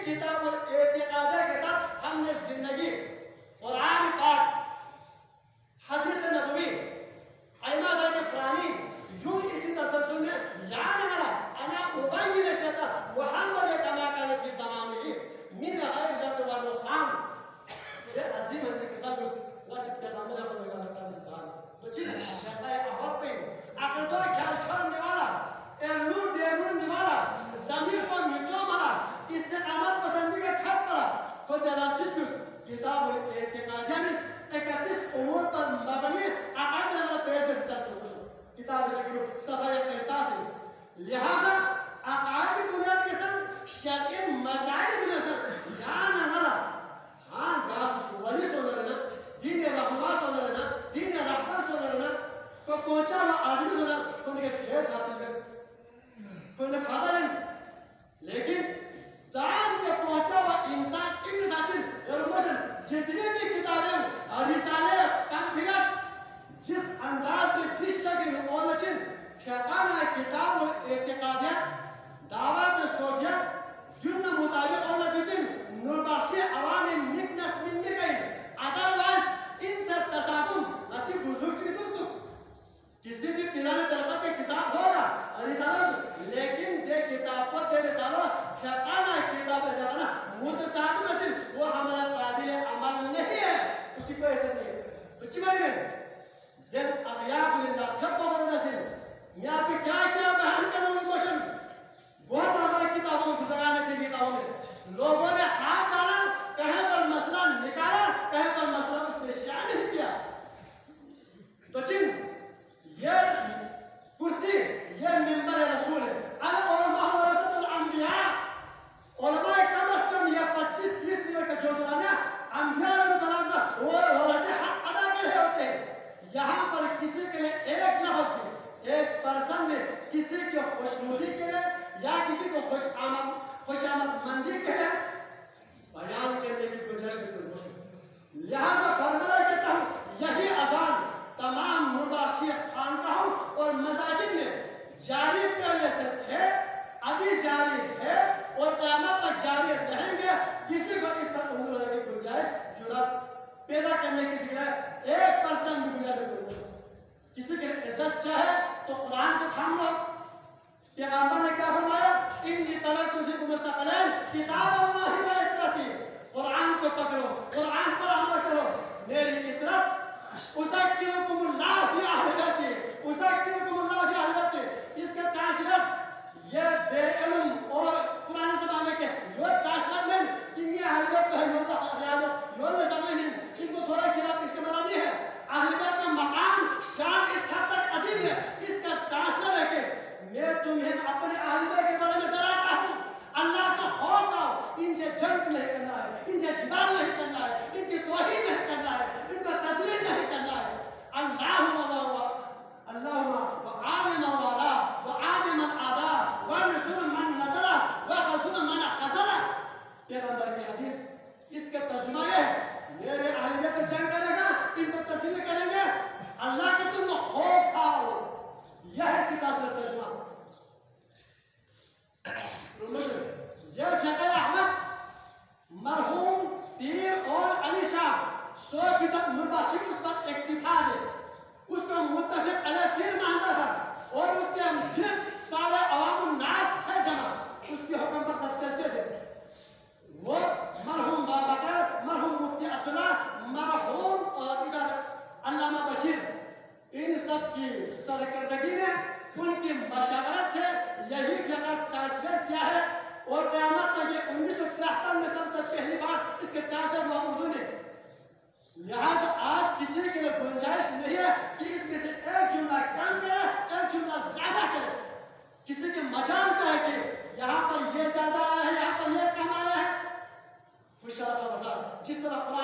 کتاب الاعتقادیہ کے تحت ہم نے زندگی قرآن پاک حدیث نبوی ائمہ کے فرانی یوں اسی تسلسل میں یاد کرا انا ابین شتا محمد کما کان فی زمانہ من غیر ذات و نقصان. یہ عظیم ہے کہ سب نصب پیغمبر کو لگا لگتا ہے تو چیز ہے احوال پہ اگر تو خیال چھوڑنے والا نور دینے والا ضمیر کو مچو ملا استقامت پسندی کا کھٹ پڑا تو سیلا چیز کس کتاب الاعتقادیہ میں 31 امور پر مبنی عقائد میں پیش پیش درس کتاب شکل صفحہ 81. لہذا عقائد کی بنیاد کے ساتھ شرعی مسائل کی نظر یہاں نہ ملا ہاں گاس ولی سولرنا دین رحمہ سولرنا دین رحمہ سولرنا کو پہنچا ہوا آدمی سولر کو ان کے فیس حاصل کر کوئی نے کھاتا نہیں لیکن زان سے پہنچا ہوا انسان ان ساچن ارمشن جتنے بھی کتابیں رسالے پمفلٹ جس انداز میں جس شکل میں اونچن پھیکانا کتاب الاعتقادیہ دعوات صوفیہ جن مطابق اولا بچن نرباشی عوام نکنس من نکین ادروائز ان سے تصادم اتی بزرگ چیزوں تو کسی بھی پیرانے طلبہ کے کتاب ہوگا رسالہ لیکن دے کتاب پر دے رسالہ پھیکانا کتاب ہے جانا متصادم اچھن وہ ہمارا قابل عمل نہیں ہے اس کی کوئی حیثیت نہیں ہے بچی باری میں دن اغیاب للہ کھب کو بڑھنا سن میں آپ کی کیا بیان کروں گی موشن بہت سا ہمارے کتابوں میں گزرانے کی کتابوں میں لوگوں نے ہاتھ ڈالا کہیں پر مسئلہ نکالا کہیں پر مسئلہ اس میں شامل نہیں کیا تو چن یہ کرسی یہ منبر رسول ہے العلماء ورثۃ الانبیاء علماء کم از کم یہ 25-30 منٹ کا جو دورانیہ انبیاء علیہ السلام کا وہ ولد حق ادا کر رہے ہوتے ہیں یہاں پر کسی کے لیے ایک لفظ میں ایک پرسن میں کسی کی خوشنودی کے لیے یا کسی کو خوش آمد مندی کے لیے بیان کرنے کی گنجائش میں کوئی نہیں. لہذا برملا کہتا ہوں یہی اذان تمام مرباشی خانقاہوں اور مساجد میں جاری پہلے سے تھے ابھی جاری ہے اور قیامت تک جاری رہیں گے. کسی کو اس طرح عمر ہونے کی گنجائش جرات پیدا کرنے کی ذکر ہے ایک پرسن بھی گنجائش میں کوئی نہیں. کسی کے عزت چاہے تو قرآن کو تھام لو. پیغمبر نے کیا فرمایا انی ترکت فیکم الثقلین کتاب اللہ و اطرتی قرآن کو پکڑو قرآن پر عمل کرو میری اطرت اذکرکم اللہ فی اہل بیتی اذکرکم اللہ فی اہل بیتی. اس کا ٹرانسلیٹ یہ بے علم اور قرآن زمانے کے یہ ٹرانسلیٹ کہ یہ اہل بیت ہے یہ زمانے ان کو تھوڑا خلاف اس کے مطلب نہیں ہے. اہل بیت کا مقام شان اس حد تک عظیم ہے. اس کا ٹرانسلیٹ ہے کہ میں تمہیں اپنے اہل بیت کے بارے میں ڈراتا ہوں اللہ کا خوف آؤ ان سے جنگ نہیں کرنا ہے ان سے جدال نہیں کرنا ہے ان کی توہین نہیں کرنا ہے ان کا تذلیل نہیں کرنا ہے. اللہم وعاد من والا وعاد من آدا ونصر من نصر وخذل من خذل. پیغمبر کی حدیث اس کا ترجمہ یہ ہے میرے اہل بیت سے جنگ کرے گا ان کو تذلیل کریں گے اللہ کے تم خوف آؤ. یہ ہے اس کی ترجمہ. یہ فقہ احمد مرحوم پیر اور علی شاہ 100% مرباشی اس پر اکتفا ہے اس کو متفق علیہ پیر مانتا تھا اور اس کے پھر سارے عوام الناس تھے جمع اس کے حکم پر سب چلتے تھے. وہ مرحوم بابکر مرحوم مفتی عبداللہ مرحوم اور ادھر علامہ بشیر ان سب کی سرکردگی نے ان کی مشاورت سے یہی فقہ ٹرانسلیٹ کیا ہے اور قیامت تک یہ 1973 میں سب سے پہلی بار اس کے ٹرانسلیٹ ہوا اردو میں. لہذا آج کسی کے لیے گنجائش نہیں ہے کہ اس میں سے ایک جملہ کم کرے ایک جملہ زیادہ کرے. کسی کے مجال کا ہے کہ یہاں پر یہ زیادہ آیا ہے یہاں پر یہ کم آیا ہے. خوش خبردار جس طرح قرآن